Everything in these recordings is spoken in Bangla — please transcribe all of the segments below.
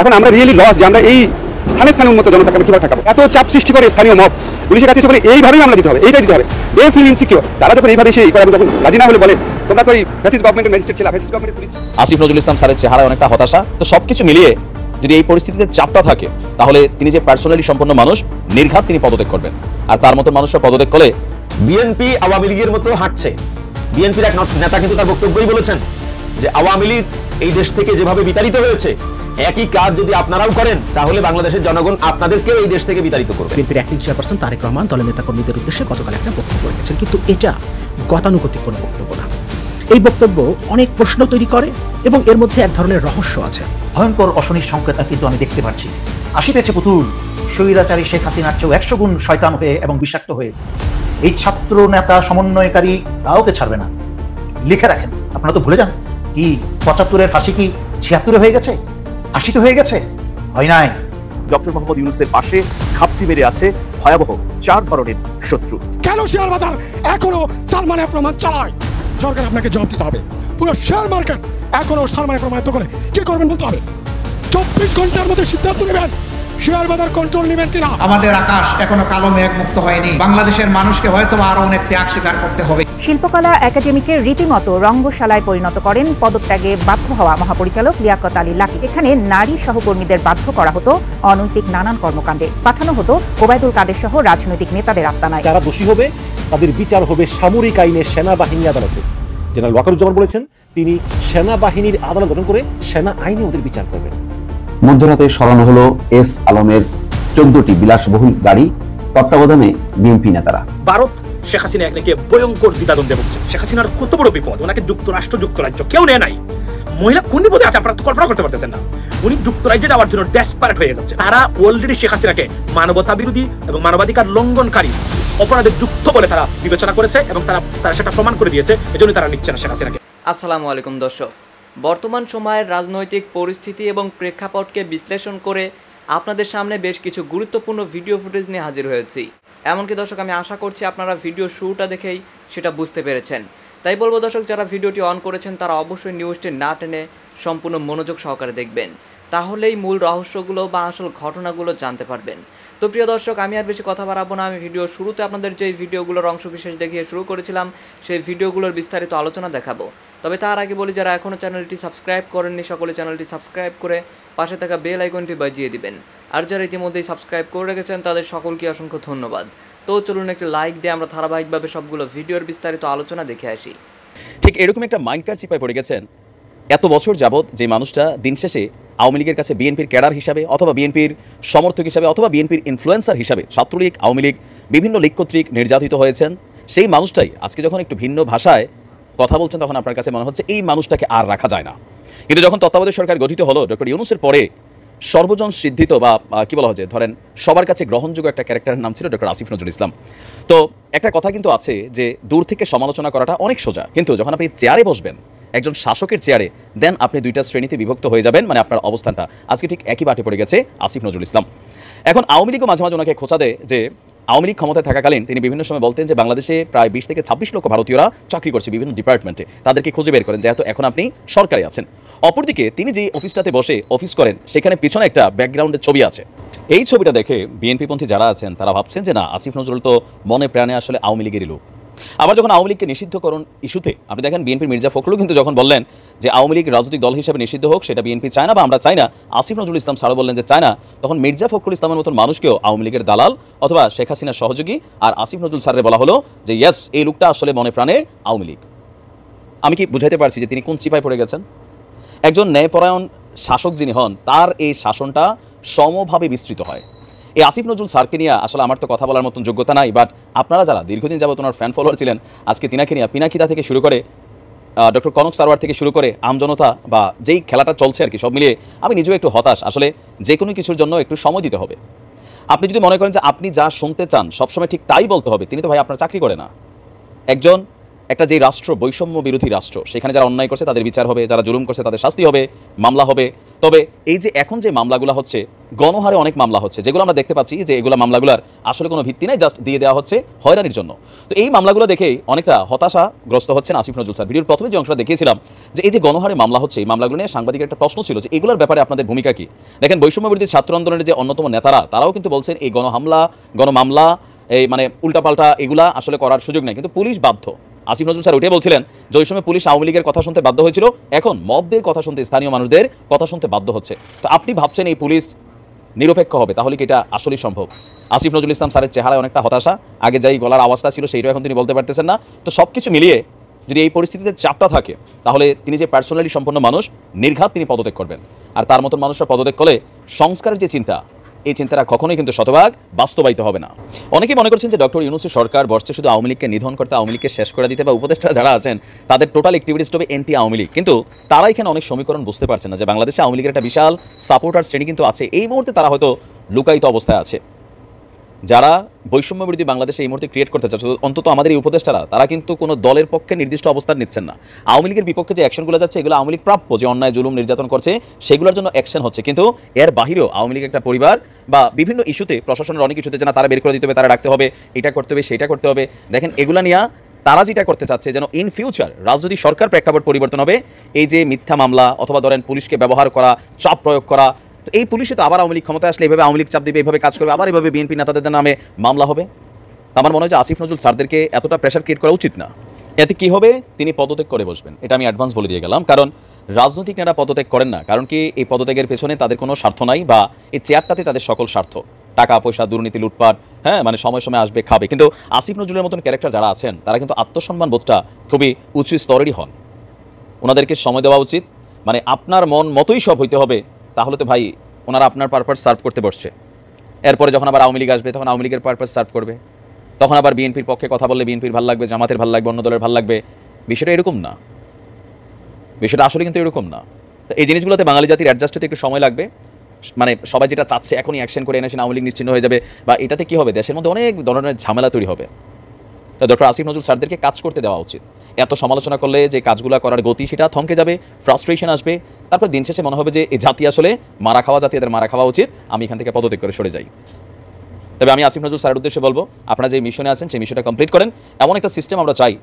এখন আমরা রিয়েলি লস যে আমরা এই স্থানীয় উন্মত জনতাকে আমরা কিভাবে ঠেকাবো। এত চাপ সৃষ্টি করে স্থানীয় মব পুলিশের কাছে বলে এইভাবেই মামলা দিতে হবে, এইটাই দিতে হবে। They feel insecure. তারা যখন এইভাবে এসে যখন রাজি না হলে বলে তোমরা তো এই ফ্যাসিস্ট গভর্নমেন্টের ম্যাজিস্ট্রেট ছিল, ফ্যাসিস্ট গভর্নমেন্টের পুলিশ। আসিফ নজরুল ইসলাম স্যারের চেহারায় অনেকটা হতাশা। তো সবকিছু মিলিয়ে যদি এই পরিস্থিতিতে চাপটা থাকে তাহলে তিনি যে পার্সোনালি সম্পন্ন মানুষ, নির্ঘাত তিনি পদত্যাগ করবেন। আর তার মতো মানুষরা পদত্যাগ করলে বিএনপি আওয়ামী লীগের মতো হাঁটছে। বিএনপির এক নেতা কিন্তু তার বক্তব্যই বলেছেন যে আওয়ামী লীগ এই দেশ থেকে যেভাবে বিতাড়িত হয়েছে, একই কাজ যদি আপনারাও করেন তাহলে বাংলাদেশের জনগণ আপনাদেরকেও এই দেশ থেকে বিতাড়িত করবে। বিএনপির অ্যাক্টিং চেয়ারপারসন তারেক রহমান দলের নেতাকর্মীদের উদ্দেশ্যে গতকাল একটা বক্তব্য রেখেছেন, কিন্তু এটা গতানুগতিক কোনো বক্তব্য না। এই বক্তব্য অনেক প্রশ্ন তৈরি করে এবং এর মধ্যে এক ধরনের রহস্য আছে। ভয়ঙ্কর অশনির সংকেত কিন্তু আমি দেখতে পাচ্ছি। আসিতেছে পুতুল স্বৈরাচারী শেখ হাসিনার চেয়েও 100 গুণ শয়তান হয়ে এবং বিষাক্ত হয়ে। এই ছাত্র নেতা সমন্বয়কারী কাউকে ছাড়বে না। লিখে রাখেন, আপনারা তো ভুলে যান কি 75-এর ফাঁসি কি 76-এ হয়ে গেছে, 80-তে হয়ে গেছে? হয় নাই। ডক্টর মোহাম্মদ ইউনূসের পাশে খাপটি মেরে আছে ভয়াবহ 4 ধরনের শত্রু। কেন শেয়ার বাজার এখনো সালমান এফ রহমান চালায়? সরকার আপনাকে জবাব দিতে হবে। পুরো শেয়ার মার্কেট এখনো সালমান এফ রহমান করে কি করবেন বলতে হবে। 24 ঘন্টার মধ্যে সিদ্ধান্ত নেবেন শেয়ার বাজার কন্ট্রোল নেবেন কিনা। আমাদের আকাশ এখনো কালো মেঘ মুক্ত হয়নি। বাংলাদেশের মানুষকে হয়তো আরো অনেক ত্যাগ স্বীকার করতে হবে। শিল্পকলা একাডেমিকে রীতিমতো রঙ্গশালায় পরিণত করেন পদত্যাগে বাধ্য হওয়া মহাপরিচালক লিয়াকত আলী লাকী। এখানে নারী সহকর্মীদের বাধ্য করা হতো অনৈতিক নানান কর্মকাণ্ডে, পাঠানো হতো ওবায়দুল কাদের সহ রাজনৈতিক নেতাদের আস্তানায়। যারা দোষী হবে তাদের বিচার হবে সামরিক আইনে সেনাবাহিনী আদালতে। জেনারেল ওয়াকারুজ্জামান বলেছেন তিনি সেনাবাহিনীর আদালত গঠন করে সেনা আইনে ওদের বিচার করবেন। মধ্যরাতে সরানো হলো এস আলমের 14টি বিলাসবহুল গাড়ি, তত্ত্বাবধানে বিএনপি নেতারা। ভারত শেখ হাসিনা একদিকে ভয়ঙ্কর দ্বিধাদ্বন্দ্বে ভুগছে। শেখ হাসিনার কত বড় বিপদ, ওনাকে যুক্তরাষ্ট্র যুক্তরাজ্য কেউ নেয় নাই। মহিলা কোন বিপদে আছে আপনারা তো কল্পনা করতে পারতেছেন না। উনি যুক্তরাজ্যে যাওয়ার জন্য ডেসপারেট হয়ে যাচ্ছে। তারা অলরেডি শেখ হাসিনাকে মানবতা বিরোধী এবং মানবাধিকার লঙ্ঘনকারী অপরাধের যুক্ত বলে তারা বিবেচনা করেছে এবং তারা সেটা প্রমাণ করে দিয়েছে। এজন্য তারা নিচ্ছে না শেখ হাসিনাকে। আসসালামু আলাইকুম দর্শক, বর্তমান সময়ের রাজনৈতিক পরিস্থিতি এবং প্রেক্ষাপটকে বিশ্লেষণ করে আপনাদের সামনে বেশ কিছু গুরুত্বপূর্ণ ভিডিও ফুটেজ নিয়ে হাজির হয়েছি। এমনকি দর্শক আমি আশা করছি আপনারা ভিডিও শুরুটা দেখেই সেটা বুঝতে পেরেছেন। তাই বলবো দর্শক, যারা ভিডিওটি অন করেছেন তারা অবশ্যই নিউজটি না টেনে সম্পূর্ণ মনোযোগ সহকারে দেখবেন, তাহলেই মূল রহস্যগুলো বা আসল ঘটনাগুলো জানতে পারবেন। তো প্রিয় দর্শক, আমি আর বেশি কথা বাড়াবো না। আমি ভিডিও শুরুতে আপনাদের যে ভিডিওগুলোর অংশ বিশেষ দেখিয়ে শুরু করেছিলাম সেই ভিডিওগুলোর বিস্তারিত আলোচনা দেখাবো। তবে তার আগে বলি, যারা এখনও চ্যানেলটি সাবস্ক্রাইব করেননি সকলে চ্যানেলটি সাবস্ক্রাইব করে পাশে থাকা বেল আইকনটি বাজিয়ে দিবেন। আর যারা ইতিমধ্যেই সাবস্ক্রাইব করে রেখেছেন তাদের সকলকে অসংখ্য ধন্যবাদ। তো চলুন একটি লাইক দিয়ে আমরা ধারাবাহিকভাবে সবগুলো ভিডিওর বিস্তারিত আলোচনা দেখে আসি। ঠিক এরকম একটা মাইন্ডকার চিপায় পড়ে গেছেন এত বছর যাবৎ যে মানুষটা দিন শেষে আওয়ামী লীগের কাছে বিএনপির ক্যাডার হিসাবে অথবা বিএনপির সমর্থক হিসাবে অথবা বিএনপির ইনফ্লুয়েন্সার হিসাবে ছাত্রলীগ আওয়ামী লীগ বিভিন্ন লীগ কর্তৃক নির্যাতিত হয়েছেন, সেই মানুষটাই আজকে যখন একটু ভিন্ন ভাষায় কথা বলছেন তখন আপনার কাছে মনে হচ্ছে এই মানুষটাকে আর রাখা যায় না। কিন্তু যখন তত্ত্বাবধায়ক সরকার গঠিত হলো ডক্টর ইউনূসের পরে সর্বজন সিদ্ধিত বা কি বলা হয়, ধরেন সবার কাছে গ্রহণযোগ্য একটা ক্যারেক্টারের নাম ছিল ডক্টর আসিফ নজরুল ইসলাম। তো একটা কথা কিন্তু আছে যে দূর থেকে সমালোচনা করাটা অনেক সোজা, কিন্তু যখন আপনি চেয়ারে বসবেন একজন শাসকের চেয়ারে, দেন আপনি দুইটা শ্রেণীতে বিভক্ত হয়ে যাবেন। মানে আপনার অবস্থানটা আজকে ঠিক একই বাটে পড়ে গেছে আসিফ নজরুল ইসলাম। এখন আওয়ামী লীগও মাঝে মাঝে ওনাকে খোঁচা দেয় যে আওয়ামী লীগ ক্ষমতায় থাকাকালীন তিনি বিভিন্ন সময় বলতেন যে বাংলাদেশে প্রায় 20 থেকে 26 লক্ষ ভারতীয়রা চাকরি করছে বিভিন্ন ডিপার্টমেন্টে, তাদেরকে খুঁজে বের করেন যেহেতু এখন আপনি সরকারে আছেন। অপরদিকে তিনি যে অফিসটাতে বসে অফিস করেন সেখানে পিছনে একটা ব্যাকগ্রাউন্ডের ছবি আছে। এই ছবিটা দেখে বিএনপিপন্থী যারা আছেন তারা ভাবছেন যে না, আসিফ নজরুল তো মনে প্রাণে আসলে আওয়ামী লীগেরই লোক। আবার যখন আওয়ামী লীগকে নিষিদ্ধকরণ ইস্যুতে আপনি দেখেন বিএনপির মির্জা ফখরুলও কিন্তু যখন বললেন যে আওয়ামী লীগ রাজনৈতিক দল হিসেবে নিষিদ্ধ হোক, সেটা বিএনপি চায় না বা আমরা চাই না, আসিফ নজরুল ইসলাম স্যারও বললেন যে চায় না, তখন মির্জা ফখরুল ইসলামের মতন মানুষকেও আওয়ামী লীগের দালাল অথবা শেখ হাসিনার সহযোগী আর আসিফ নজরুল স্যারের বলা হলো যে ইয়েস, এই লোকটা আসলে মনে প্রাণে আওয়ামী লীগ। আমি কি বুঝাইতে পারছি যে তিনি কোন চিপায় পড়ে গেছেন? একজন ন্যায়পরায়ণ শাসক যিনি হন তার এই শাসনটা সমভাবে বিস্তৃত হয়। এই আসিফ নজরুল স্যারকে নিয়ে আসলে আমার তো কথা বলার মতন যোগ্যতা নাই, বাট আপনারা যারা দীর্ঘদিন যাবত ওনার ফ্যান ফলোয়ার ছিলেন, আজকে তিনাকে নিয়ে পিনাকিদা থেকে শুরু করে ডক্টর কনক সারওয়ার থেকে শুরু করে আমজনতা বা যেই খেলাটা চলছে আর কি, সব মিলিয়ে আমি নিজেও একটু হতাশ। আসলে যে কোনো কিছুর জন্য একটু সময় দিতে হবে। আপনি যদি মনে করেন যে আপনি যা শুনতে চান সবসময় ঠিক তাই বলতে হবে, তিনি তো ভাই আপনার চাকরি করে না। একটা যে রাষ্ট্র বৈষম্য বিরোধী রাষ্ট্র, সেখানে যারা অন্যায় করছে তাদের বিচার হবে, যারা জুলুম করছে তাদের শাস্তি হবে, মামলা হবে। তবে এই যে এখন যে মামলাগুলো হচ্ছে গণহারে অনেক মামলা হচ্ছে, যেগুলো আমরা দেখতে পাচ্ছি যে এগুলো মামলাগুলোর আসলে কোনো ভিত্তি নাই, জাস্ট দিয়ে দেওয়া হচ্ছে হয়রানির জন্য। তো এই মামলাগুলো দেখেই অনেকটা হতাশাগ্রস্ত হচ্ছেন আসিফ নজরুল স্যার। ভিডিওর প্রথমে যে অংশটা দেখিয়েছিলাম যে এই যে গণহারে মামলা হচ্ছে, এই মামলাগুলো নিয়ে সাংবাদিকের একটা প্রশ্ন ছিল যে এগুলোর ব্যাপারে আপনাদের ভূমিকা কি। দেখেন, বৈষম্যবিরোধী ছাত্র আন্দোলনের যে অন্যতম নেতারা তারাও কিন্তু বলছেন এই গণমামলা এই মানে উল্টাপাল্টা এগুলা আসলে করার সুযোগ নেই, কিন্তু পুলিশ বাধ্য। আসিফ নজরুল স্যার ওইটাই বলছিলেন যে ওই সময় পুলিশ আওয়ামী লীগের কথা শুনতে বাধ্য হয়েছিল, এখন মবদের কথা শুনতে, স্থানীয় মানুষদের কথা শুনতে বাধ্য হচ্ছে। তো আপনি ভাবছেন এই পুলিশ নিরপেক্ষ হবে, তাহলে কি এটা আসলেই সম্ভব? আসিফ নজরুল ইসলাম স্যারের চেহারায় অনেকটা হতাশা, আগে যাই গলার আওয়াজটা ছিল সেইটাও এখন তিনি বলতে পারতেছেন না। তো সব কিছু মিলিয়ে যদি এই পরিস্থিতিতে চাপটা থাকে, তাহলে তিনি যে পার্সোনালি সম্পন্ন মানুষ, নির্ঘাত তিনি পদত্যাগ করবেন। আর তার মতন মানুষরা পদত্যাগ করলে সংস্কারের যে চিন্তা, এই চিন্তাটা কখনোই কিন্তু শতভাগ বাস্তবায়িত হবে না। অনেকেই মনে করছেন যে ডক্টর ইউনূসের সরকার বসছে শুধু আওয়ামী লীগকে নিধন করতে, আওয়ামী লীগকে শেষ করে দিতে, বা উপদেষ্টা যারা আছেন তাদের টোটাল অ্যাক্টিভিটিস হবে এন্টি আওয়ামী লীগ। কিন্তু তারা এখানে অনেক সমীকরণ বুঝতে পারছেন না যে বাংলাদেশে আওয়ামী লীগের একটা বিশাল সাপোর্টার শ্রেণী কিন্তু আছে। এই মুহূর্তে তারা হয়তো লুকায়িত অবস্থায় আছে। যারা বৈষম্য বিরোধী বাংলাদেশে এই মুহূর্তে ক্রিয়েট করতে চাচ্ছে, অন্তত আমাদের এই উপদেষ্টারা, তারা কিন্তু কোনো দলের পক্ষে নির্দিষ্ট অবস্থান নিচ্ছেন না। আওয়ামী লীগের বিপক্ষে যে অ্যাকশনগুলো যাচ্ছে, এগুলো আওয়ামী লীগ প্রাপ্য, যে অন্যায় জুলুম নির্যাতন করছে সেগুলোর জন্য অ্যাকশন হচ্ছে। কিন্তু এর বাহিরেও আওয়ামী লীগ একটা পরিবার, বা বিভিন্ন ইস্যুতে, প্রশাসনের অনেক ইস্যুতে যেন তারা বের করে দিতে হবে, তারা রাখতে হবে, এটা করতে হবে, সেটা করতে হবে। দেখেন, এগুলা নিয়ে তারা যেটা করতে চাচ্ছে, যেন ইন ফিউচার রাজনৈতিক সরকার প্রেক্ষাপট পরিবর্তন হবে, এই যে মিথ্যা মামলা অথবা ধরেন পুলিশকে ব্যবহার করা, চাপ প্রয়োগ করা, তো এই পুলিশে তো আবার আওয়ামী লীগ ক্ষমতায় আসলে এইভাবে আওয়ামী লীগ চাপ দিবে, এইভাবে কাজ করবে, আবার এইভাবে বিএনপি নেতাদের নামে মামলা হবে। আমার মনে হয় যে আসিফ নজরুল স্যারদেরকে এতটা প্রেশার ক্রিয়েট করা উচিত না। এতে কি হবে, তিনি পদত্যাগ করে বসবেন, এটা আমি অ্যাডভান্স বলে দিয়ে গেলাম। কারণ রাজনৈতিক নেতা পদত্যাগ করেন না, কারণ কি এই পদত্যাগের পেছনে তাদের কোনো স্বার্থ নাই, বা এই চেয়ারটাতে তাদের সকল স্বার্থ, টাকা পয়সা, দুর্নীতি, লুটপাট, হ্যাঁ, মানে সময় সময় আসবে, খাবে। কিন্তু আসিফ নজরুলের মতন ক্যারেক্টার যারা আছেন, তারা কিন্তু আত্মসম্মান বোধটা খুবই উঁচু স্তরেরই হন। ওনাদেরকে সময় দেওয়া উচিত। মানে আপনার মন মতোই সব হইতে হবে, তাহলে তো ভাই ওনারা আপনার পারপাস সার্ভ করতে বসছে। এরপরে যখন আবার আওয়ামী লীগ আসবে, তখন আওয়ামী লীগের পারপাস সার্ভ করবে। তখন আবার বিএনপির পক্ষে কথা বললে বিএনপির ভালো লাগবে, জামাতের ভালো লাগবে, অন্য দলের ভালো লাগবে। বিষয়টা এরকম না, বিষয়টা আসলে কিন্তু এরকম না। তো এই জিনিসগুলোতে বাঙালি জাতির অ্যাডজাস্ট হতে একটু সময় লাগবে। মানে সবাই যেটা চাচ্ছে এখনই অ্যাকশন করে এনেছেন, আওয়ামী লীগ নিশ্চিন্ন হয়ে যাবে, বা এটাতে কি হবে, দেশের মধ্যে অনেক ধরনের ঝামেলা তৈরি হবে। তো ডক্টর আসিফ নজরুল স্যারদেরকে কাজ করতে দেওয়া উচিত। এত সমালোচনা করলে যে কাজগুলো করার গতি সেটা থমকে যাবে, ফ্রাস্ট্রেশন আসবে, তারপর দিন শেষে মনে হবে যে এই জাতি আসলে মারা খাওয়া জাতি, এদের মারা খাওয়া উচিত, আমি এখান থেকে পদত্যাগ করে সরে যাই। তবে আমি আসিফ নজরুল স্যারের উদ্দেশ্যে বলবো, আপনারা যে মিশনে আছেন সেই মিশনটা কমপ্লিট করেন। এমন একটা সিস্টেম আমরা চাই,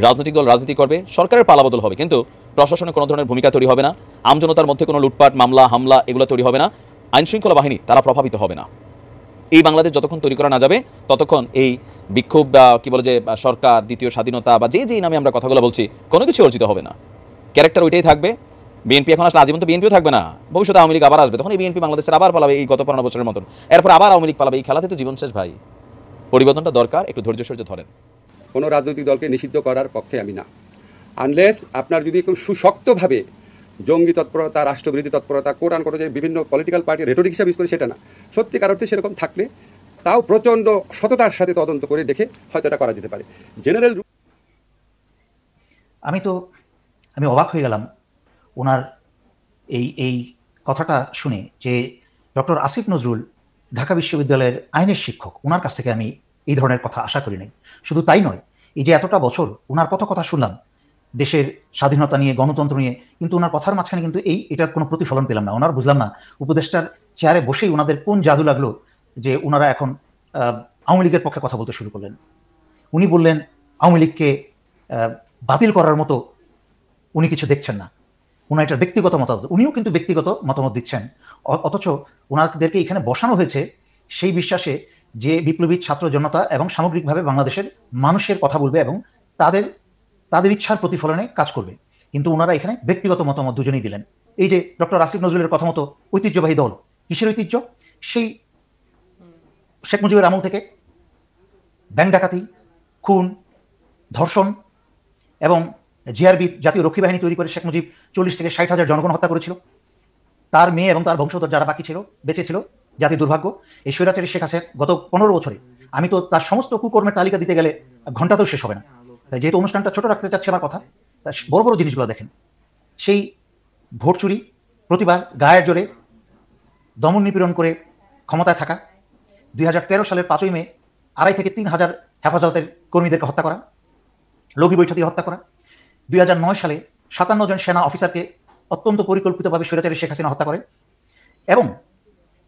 রাজনৈতিক দল রাজনীতি করবে, সরকারের পালাবদল হবে, কিন্তু প্রশাসনের কোনো ধরনের ভূমিকা তৈরি হবে না, আমজনতার মধ্যে কোনো লুটপাট, মামলা, হামলা এগুলো তৈরি হবে না, আইনশৃঙ্খলা বাহিনী তারা প্রভাবিত হবে না। এই বাংলাদেশ যতক্ষণ তৈরি করা না যাবে, ততক্ষণ এই বিক্ষোভ বা কি বলে যে সরকার, দ্বিতীয় স্বাধীনতা, বা যে নামে আমরা কথাগুলো বলছি, কোনো কিছু অর্জিত হবে না। ক্যারেক্টার ওইটাই থাকবে। বিএনপি এখন আসলে আজীবন তো বিএনপিও থাকবে না, ভবিষ্যতে আওয়ামী লীগ আবার আসবে, তখন এই বিএনপি বাংলাদেশের আবার পালাবে এই গত 15 বছরের মতন, এরপর আবার আওয়ামী লীগ পালাবে। এই খেলাতে তো জীবন শেষ ভাই। পরিবর্তনটা দরকার, একটু ধৈর্য সহ্য ধরেন। কোনো রাজনৈতিক দলকে নিষিদ্ধ করার পক্ষে আমি না, আনলেস আপনার যদি খুব সুশক্তভাবে জঙ্গি তৎপরতা, রাষ্ট্রবিরোধী তৎপরতা, কোট আনকোট যে বিভিন্ন পলিটিক্যাল পার্টি রেটরিক হিসাবে ইউজ করে, সেটা না। সত্যিকার অর্থে সেরকম থাকলে তাও প্রচণ্ড সততার সাথে তদন্ত করে দেখে হয়তো এটা করা যেতে পারে। জেনারেল আমি অবাক হয়ে গেলাম ওনার এই কথাটা শুনে, যে ডক্টর আসিফ নজরুল ঢাকা বিশ্ববিদ্যালয়ের আইনের শিক্ষক, ওনার কাছ থেকে আমি এই ধরনের কথা আশা করি নাই। শুধু তাই নয়, এই যে এতটা বছর ওনার কত কথা শুনলাম দেশের স্বাধীনতা নিয়ে, গণতন্ত্র নিয়ে, কিন্তু ওনার কথার মাঝখানে কিন্তু এটার কোনো প্রতিফলন পেলাম না। ওনার বুঝলাম না উপদেষ্টার চেয়ারে বসেই ওনাদের কোন জাদু লাগলো যে ওনারা এখন আওয়ামী লীগের পক্ষে কথা বলতে শুরু করলেন। উনি বললেন আওয়ামী লীগকে বাতিল করার মতো উনি কিছু দেখছেন না, ওনার এটা ব্যক্তিগত মতামত, উনিও কিন্তু ব্যক্তিগত মতামত দিচ্ছেন। অথচ ওনাদেরকে এখানে বসানো হয়েছে সেই বিশ্বাসে যে বিপ্লবী ছাত্র জনতা এবং সামগ্রিকভাবে বাংলাদেশের মানুষের কথা বলবে এবং তাদের ইচ্ছার প্রতিফলনে কাজ করবে। কিন্তু ওনারা এখানে ব্যক্তিগত মতামত দুজনেই দিলেন। এই যে ডক্টর আসিফ নজরুলের কথা মতো ঐতিহ্যবাহী দল, কিসের ঐতিহ্য? সেই শেখ মুজিবের আমল থেকে ব্যাংক ডাকাতি, খুন, ধর্ষণ এবং জিআরবি জাতীয় রক্ষী বাহিনী তৈরি করে শেখ মুজিব 40 থেকে 60,000 জনগণ হত্যা করেছিল। তার মেয়ে এবং তার বংশধর যারা বাকি ছিল, বেঁচে ছিল, জাতির দুর্ভাগ্য। এই স্বৈরাচারী শেখ হাসিনা গত 15 বছরে, আমি তো তার সমস্ত কুকর্মের তালিকা দিতে গেলে ঘন্টাতেও শেষ হবে না। তাই যেহেতু অনুষ্ঠানটা ছোট রাখতে চাচ্ছি আমার কথা, তার বড় বড় জিনিসগুলো দেখেন। সেই ভোট চুরি, প্রতিবার গায়ের জোরে দমন নিপীড়ন করে ক্ষমতায় থাকা, 2013 সালের 5ই মে 2,500 থেকে 3,000 হেফাজতের কর্মীদেরকে হত্যা করা, লগি বৈঠা দিয়ে হত্যা করা, 2009 সালে 57 জন সেনা অফিসারকে অত্যন্ত পরিকল্পিতভাবে স্বৈরাচারী শেখ হাসিনা হত্যা করে, এবং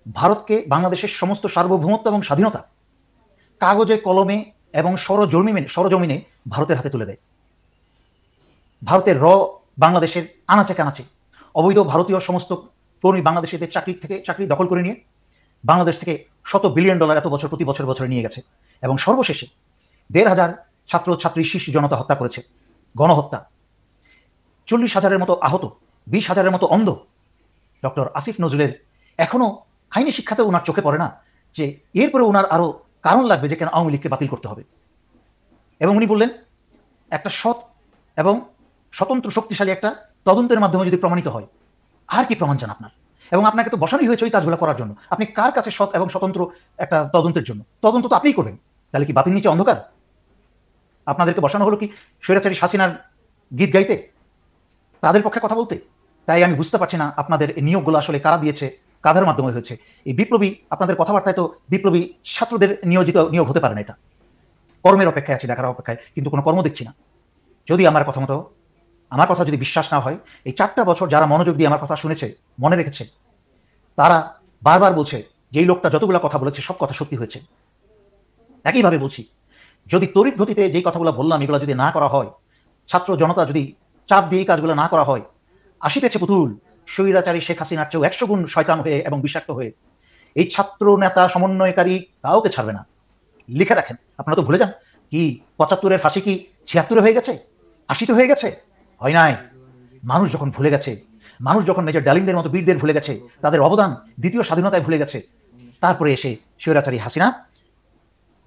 ভারতকে বাংলাদেশের সমস্ত সার্বভৌমত্ব এবং স্বাধীনতা কাগজে কলমে এবং সরজমিনে ভারতের হাতে তুলে দেয়। ভারতের বাংলাদেশের আনাচে কানাচে অবৈধ ভারতীয় সমস্ত তরুণী বাংলাদেশিদের চাকরি দখল করে নিয়ে বাংলাদেশ থেকে $100 বিলিয়ন এত বছর প্রতি বছরে নিয়ে গেছে এবং সর্বশেষে 1,500 ছাত্রছাত্রী শিশু জনতা হত্যা করেছে, গণহত্যা, 40,000-এর মতো আহত, 20,000-এর মতো অন্ধ। ডক্টর আসিফ নজরুলের এখনো আইনি শিক্ষাতে ওনার চোখে পড়ে না যে এরপরে ওনার আরো কারণ লাগবে যে কেন আওয়ামী লীগকে বাতিল করতে হবে। এবং উনি বললেন একটা সৎ এবং স্বতন্ত্র শক্তিশালী একটা তদন্তের মাধ্যমে যদি প্রমাণিত হয়, আর কি প্রমাণ চান আপনার? এবং আপনাকে তো বসানোই হয়েছে ওই কাজগুলো করার জন্য। আপনি কার কাছে সৎ এবং স্বতন্ত্র একটা তদন্তের জন্য? তদন্ত তো আপনিই করবেন, তাহলে কি বাতিল নিচে অন্ধকার? আপনাদেরকে বসানো হলো কি স্বৈরাচারী হাসিনার গীত গাইতে, তাদের পক্ষে কথা বলতে? তাই আমি বুঝতে পারছি না আপনাদের এই নিয়োগগুলো আসলে কারা দিয়েছে, কাদের মাধ্যমে হয়েছে। এই বিপ্লবী, আপনাদের কথাবার্তায় তো বিপ্লবী ছাত্রদের নিয়োগ হতে পারে না। এটা কর্মের অপেক্ষায় আছি, দেখার অপেক্ষায়, কিন্তু কোনো কর্ম দেখছি না। যদি আমার কথা যদি বিশ্বাস না হয়, এই 4টা বছর যারা মনোযোগ দিয়ে আমার কথা শুনেছে, মনে রেখেছে, তারা বারবার বলছে যে এই লোকটা যতগুলো কথা বলেছে সব কথা সত্যি হয়েছে। একইভাবে বলছি, যদি তড়িৎ গতিতে যেই কথাগুলো বললাম এগুলো যদি না করা হয়, ছাত্র জনতা যদি চাপ দিয়ে এই কাজগুলো না করা হয়, আসিতেছে পুতুল স্বৈরাচারী শেখ হাসিনার চেয়েও 100 গুণ শয়তান হয়ে এবং বিষাক্ত হয়ে। এই ছাত্র নেতা সমন্বয়কারী কাউকে ছাড়বে না। লিখে রাখেন, আপনারা তো ভুলে যান কি 75-এর ফাঁসি কি 76-এ হয়ে গেছে, 80-তে হয়ে গেছে? হয় নাই। মানুষ যখন ভুলে গেছে, মানুষ যখন মেজর ডালিমদের মতো বীরদের ভুলে গেছে, তাদের অবদান দ্বিতীয় স্বাধীনতায় ভুলে গেছে, তারপরে এসে স্বৈরাচারী হাসিনা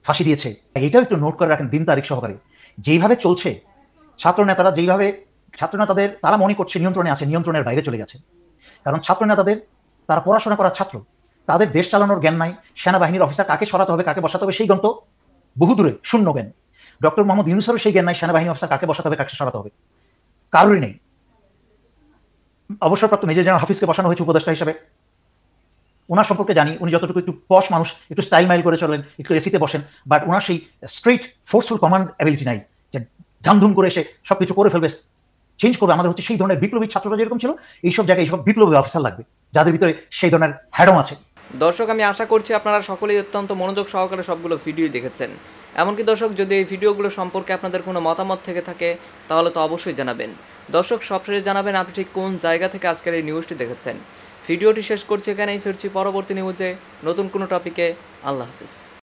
ফাঁসি দিয়েছে। এটাও একটু নোট করে রাখেন দিন তারিখ সহকারে। যেইভাবে চলছে ছাত্রনেতাদের তারা মনে করছে নিয়ন্ত্রণে আছে, নিয়ন্ত্রণের বাইরে চলে গেছে। কারণ ছাত্রনেতাদের, তারা পড়াশোনা করার ছাত্র, তাদের দেশ চালানোর জ্ঞান নাই। সেনাবাহিনীর অফিসার কাকে সরাতে হবে, কাকে বসাতে হবে সেই জ্ঞান তো বহু দূরে, শূন্য জ্ঞান। ডক্টর মোহাম্মদ ইউনূসেরও সেই জ্ঞান নাই, সেনাবাহিনী অফিসার কাকে বসাতে হবে, কাকে সরাতে হবে, কারোরই নেই। অবসরপ্রাপ্ত মেজর জেনারেল হাফিজকে বসানো হয়েছে উপদেষ্টা হিসেবে। ওনার সম্পর্কে জানি, উনি যতটুকু একটু পশ মানুষ, একটু স্টাইল মাইল করে চলেন, একটু এসিতে বসেন, বাট ওনার সেই স্ট্রেট ফোর্সফুল কমান্ড অ্যাবিলিটি নাই যে ধামধুম করে এসে সবকিছু করে ফেলবে, চেঞ্জ করবে। আমাদের হচ্ছে সেই ধরনের বিপ্লবী ছাত্ররা যেরকম ছিল, এইসব জায়গায় এইসব বিপ্লবী অফিসার লাগবে যাদের ভিতরে সেই ধরনের হ্যাডম আছে। দর্শক, আমি আশা করছি আপনারা সকলেই অত্যন্ত মনোযোগ সহকারে সবগুলো ভিডিও দেখেছেন। এমনকি দর্শক, যদি এই ভিডিওগুলো সম্পর্কে আপনাদের কোনো মতামত থেকে থাকে তাহলে তো অবশ্যই জানাবেন। দর্শক, সবশেষে জানাবেন আপনি ঠিক কোন জায়গা থেকে আজকের এই নিউজটি দেখেছেন। ভিডিওটি শেষ করছি এখানেই, ফিরছি পরবর্তী নিউজে নতুন কোনো টপিকে। আল্লাহ হাফিজ।